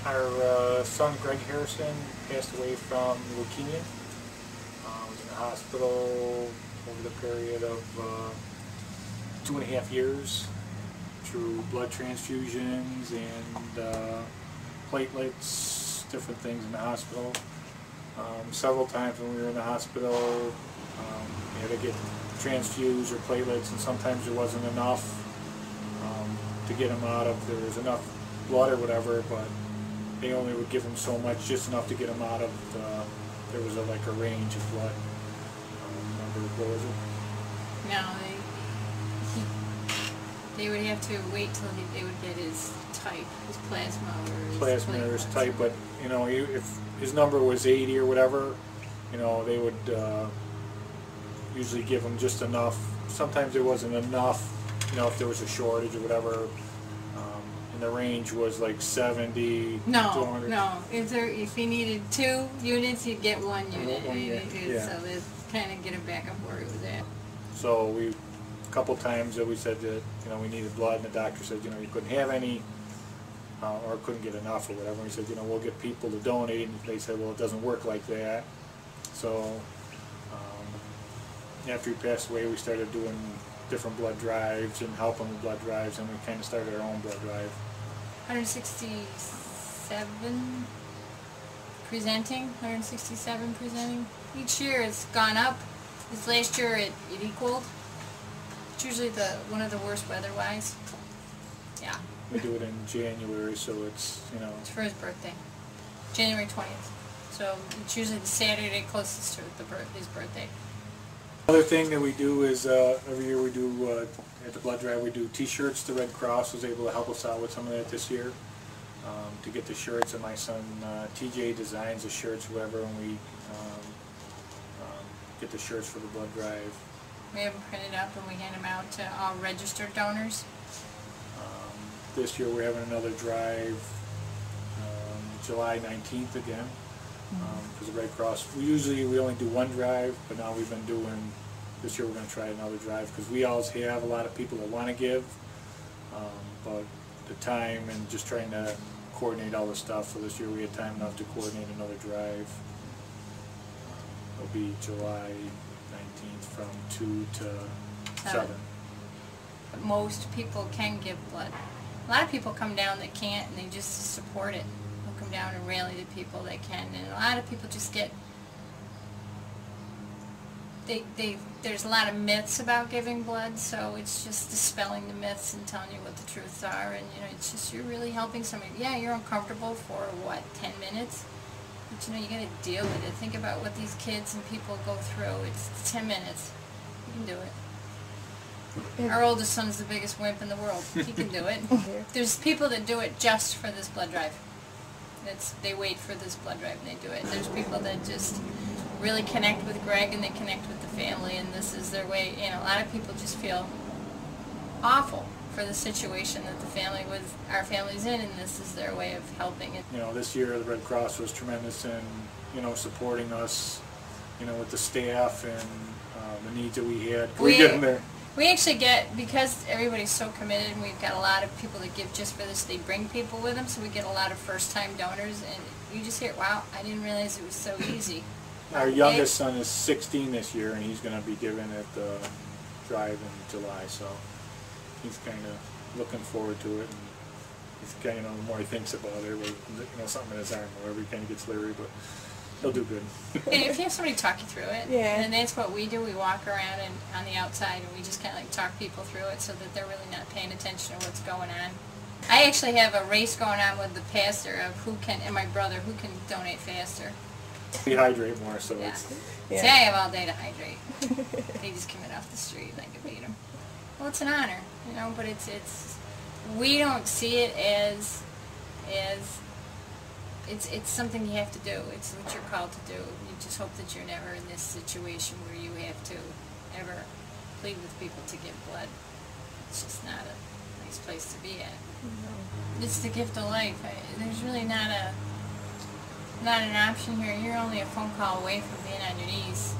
Our son Greg Harrison passed away from leukemia. Was in the hospital over the period of 2.5 years through blood transfusions and platelets, different things in the hospital. Several times when we were in the hospital, we had to get transfused or platelets, and sometimes there wasn't enough to get him out of. There was enough blood or whatever, but they only would give him so much, just enough to get him out of. There was like a range of blood. Remember what was it? No, they would have to wait till they would get his type, his plasma or his plasma or his type. But you know, if his number was 80 or whatever, you know, they would usually give him just enough. Sometimes there wasn't enough. You know, if there was a shortage or whatever. And the range was like 70 to 100. No. If he needed 2 units, he'd get 1 unit. Yeah. So they kind of get him back up where he was at. So a couple times that we said that, you know, we needed blood, and the doctor said, you know, you couldn't have any, or couldn't get enough or whatever. We said, you know, we'll get people to donate, and they said, well, it doesn't work like that. So after he passed away, we started doing different blood drives and helping with blood drives, and we kind of started our own blood drive. 167 presenting. Each year it's gone up. This last year it equaled. It's usually one of the worst weather-wise. Yeah. We do it in January, so it's, you know. It's for his birthday, January 20th. So it's usually the Saturday closest to his birthday. Another thing that we do is every year we do at the blood drive, we do T-shirts. The Red Cross was able to help us out with some of that this year to get the shirts, and my son TJ designs the shirts, whatever, and we get the shirts for the blood drive. We have them printed up and we hand them out to all registered donors. This year we're having another drive July 19th again. Because the Red Cross, we only do one drive, but now we've been doing, this year we're going to try another drive, because we always have a lot of people that want to give, but the time and just trying to coordinate all the stuff, so this year we had time enough to coordinate another drive. It'll be July 19th from 2 to 7. But most people can give blood. A lot of people come down that can't, and they just support it. Come down and rally the people that can, and a lot of people just get there's a lot of myths about giving blood, so it's just dispelling the myths and telling you what the truths are, and you know, it's just, you're really helping somebody. Yeah, you're uncomfortable for what, 10 minutes, but you know, you got to deal with it. Think about what these kids and people go through. It's 10 minutes. You can do it. Our oldest son's the biggest wimp in the world. He can do it. There's people that do it just for this blood drive. They wait for this blood drive and they do it. There's people that just really connect with Greg and they connect with the family, and this is their way. You know, a lot of people just feel awful for the situation that our family's in, and this is their way of helping it. You know, this year the Red Cross was tremendous in, you know, supporting us, you know, with the staff and the needs that we had. We get in there. We actually get, because everybody's so committed, and we've got a lot of people that give just for this, they bring people with them, so we get a lot of first-time donors, and you just hear, wow, I didn't realize it was so easy. Our youngest son is 16 this year, and he's going to be giving at the drive in July, so he's kind of looking forward to it, and he's kind of, you know, the more he thinks about it, with, you know, something in his arm or whatever, he kind of gets leery, but he'll do good. And if you have somebody talk you through it, yeah. And that's what we do. We walk around and on the outside, and we just kind of like talk people through it so that they're really not paying attention to what's going on. I actually have a race going on with the pastor of and my brother, who can donate faster. We hydrate more, so Yeah. it's... Yeah. See, I have all day to hydrate. They just come in off the street and I can beat them. Well, it's an honor, you know, but we don't see it as it's something you have to do. It's what you're called to do. You just hope that you're never in this situation where you have to ever plead with people to give blood. It's just not a nice place to be at. No. It's the gift of life. There's really not an option here. You're only a phone call away from being on your knees.